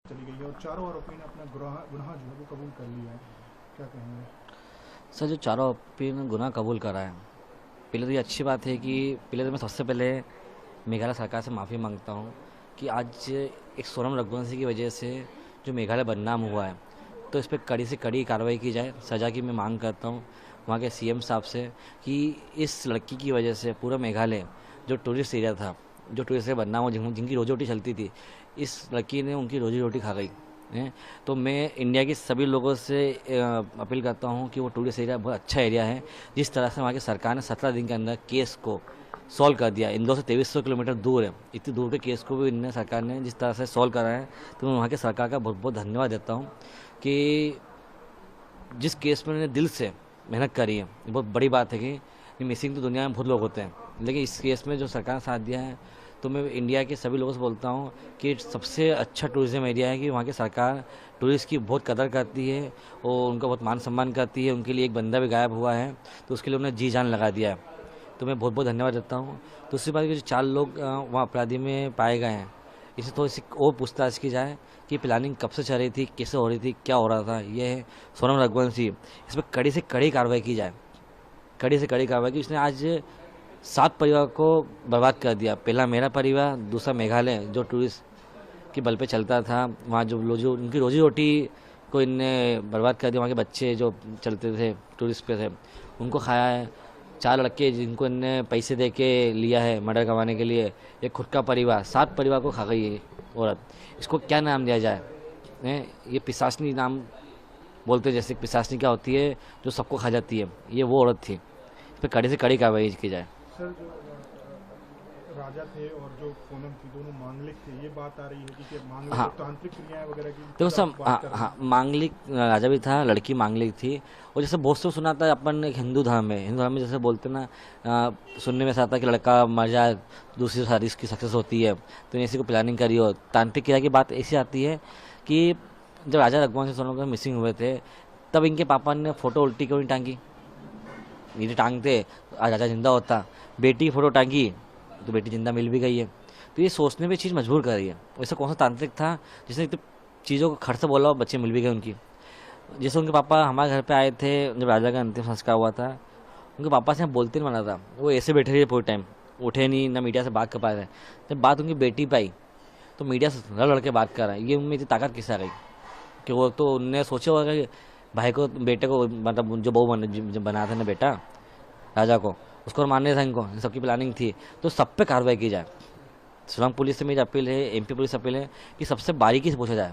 चली गई है और चारों आरोपी ने अपना गुनाह जो है वो कबूल कर लिया है। क्या कहेंगे? सर, जो चारों आरोपी ने गुनाह कबूल करा है, पहले तो ये अच्छी बात है कि पहले तो मैं सबसे पहले मेघालय सरकार से माफ़ी मांगता हूँ कि आज एक सोनम रघुवंशी की वजह से जो मेघालय बदनाम हुआ है, तो इस पर कड़ी से कड़ी कार्रवाई की जाए। सज़ा की मैं मांग करता हूँ वहाँ के सीएम साहब से कि इस लड़की की वजह से पूरा मेघालय जो टूरिस्ट एरिया था, जो टूरिस्ट एरिया बदनाम हो, जिनकी रोजी रोटी चलती थी, इस लड़की ने उनकी रोजी रोटी खा गई है। तो मैं इंडिया के सभी लोगों से अपील करता हूँ कि वो टूरिस्ट एरिया बहुत अच्छा एरिया है। जिस तरह से वहाँ की सरकार ने 17 दिन के अंदर केस को सॉल्व कर दिया। इंदौर से 2300 किलोमीटर दूर है, इतनी दूर के केस को भी इन्हें सरकार ने जिस तरह से सॉल्व करा है, तो मैं वहाँ के सरकार का बहुत बहुत धन्यवाद देता हूँ कि जिस केस में उन्होंने दिल से मेहनत करी है। ये बहुत बड़ी बात है कि मिसिंग तो दुनिया में बहुत लोग होते हैं, लेकिन इस केस में जो सरकार ने साथ दिया है, तो मैं इंडिया के सभी लोगों से बोलता हूँ कि सबसे अच्छा टूरिज्म एरिया है कि वहाँ की सरकार टूरिस्ट की बहुत कदर करती है और उनका बहुत मान सम्मान करती है। उनके लिए एक बंदा भी गायब हुआ है तो उसके लिए उन्होंने जी जान लगा दिया है, तो मैं बहुत बहुत धन्यवाद देता हूँ। दूसरी बात कि जो 4 लोग वहाँ अपराधी में पाए गए हैं, इसे थोड़ी सी और पूछताछ की जाए कि प्लानिंग कब से चल रही थी, कैसे हो रही थी, क्या हो रहा था। ये है सोनम रघुवंशी, इस पर कड़ी से कड़ी कार्रवाई की जाए, कड़ी से कड़ी कार्रवाई की। इसने आज 7 परिवार को बर्बाद कर दिया। पहला मेरा परिवार, दूसरा मेघालय जो टूरिस्ट के बल पे चलता था, वहाँ जो उनकी रोजी रोटी को इनने बर्बाद कर दिया। वहाँ के बच्चे जो चलते थे, टूरिस्ट पे थे, उनको खाया है। 4 लड़के जिनको इनने पैसे दे के लिया है मर्डर करवाने के लिए, एक खुद का परिवार, 7 परिवार को खा गई है औरत। इसको क्या नाम दिया जाए? ये पिशाचनी नाम बोलते हैं, जैसे पिशाचनी क्या होती है जो सबको खा जाती है, ये वो औरत थी। इस पर कड़ी से कड़ी कार्रवाई की जाए। सर, जो राजा थे और जो पूनम थी दोनों मांगलिक थे, ये बात आ रही है कि मांगलिक हाँ, और तांत्रिक क्रियाएं वगैरह की देखो कुछ आप सब, बात हाँ कर रहे हाँ, हैं। मांगलिक राजा भी था, लड़की मांगलिक थी। और जैसे बहुत से सुना था अपन, एक हिंदू धर्म में, जैसे बोलते ना, सुनने में ऐसा आता है कि लड़का मर जाए, दूसरी शादी इसकी सक्सेस होती है, तो इसी को प्लानिंग करी हो। तांत्रिक क्रिया की बात ऐसी आती है कि जब राजा रघुवंश सिंह सोनम मिसिंग हुए थे, तब इनके पापा ने फोटो उल्टी क्यों नहीं टांगी? ये टांगते आज राजा जिंदा होता। बेटी की फोटो टांगी तो बेटी जिंदा मिल भी गई है। तो ये सोचने पे चीज़ मजबूर कर रही है। वैसे कौन सा तांत्रिक था जिसने इतनी चीज़ों को खर्च से बोला और बच्चे मिल भी गए उनकी? जैसे उनके पापा हमारे घर पे आए थे जब राजा का अंतिम संस्कार हुआ था, उनके पापा से बोलते नहीं माना था, वो ऐसे बैठे रहे पूरे टाइम, उठे नहीं, ना मीडिया से बात कर पाए थे। जब बात उनकी बेटी पे आई तो मीडिया से लड़ लड़ के बात कर रहा है। ये उनमें इतनी ताकत किससे आ गई कि वो तो उनने सोचा होगा कि भाई को, बेटे को, मतलब जो बहू बना था ना बेटा राजा को, उसको मारने था इनको, इन सबकी प्लानिंग थी। तो सब पे कार्रवाई की जाए। शिलांग पुलिस से मेरी अपील है, एमपी पुलिस से अपील है कि सबसे बारीकी से पूछा जाए।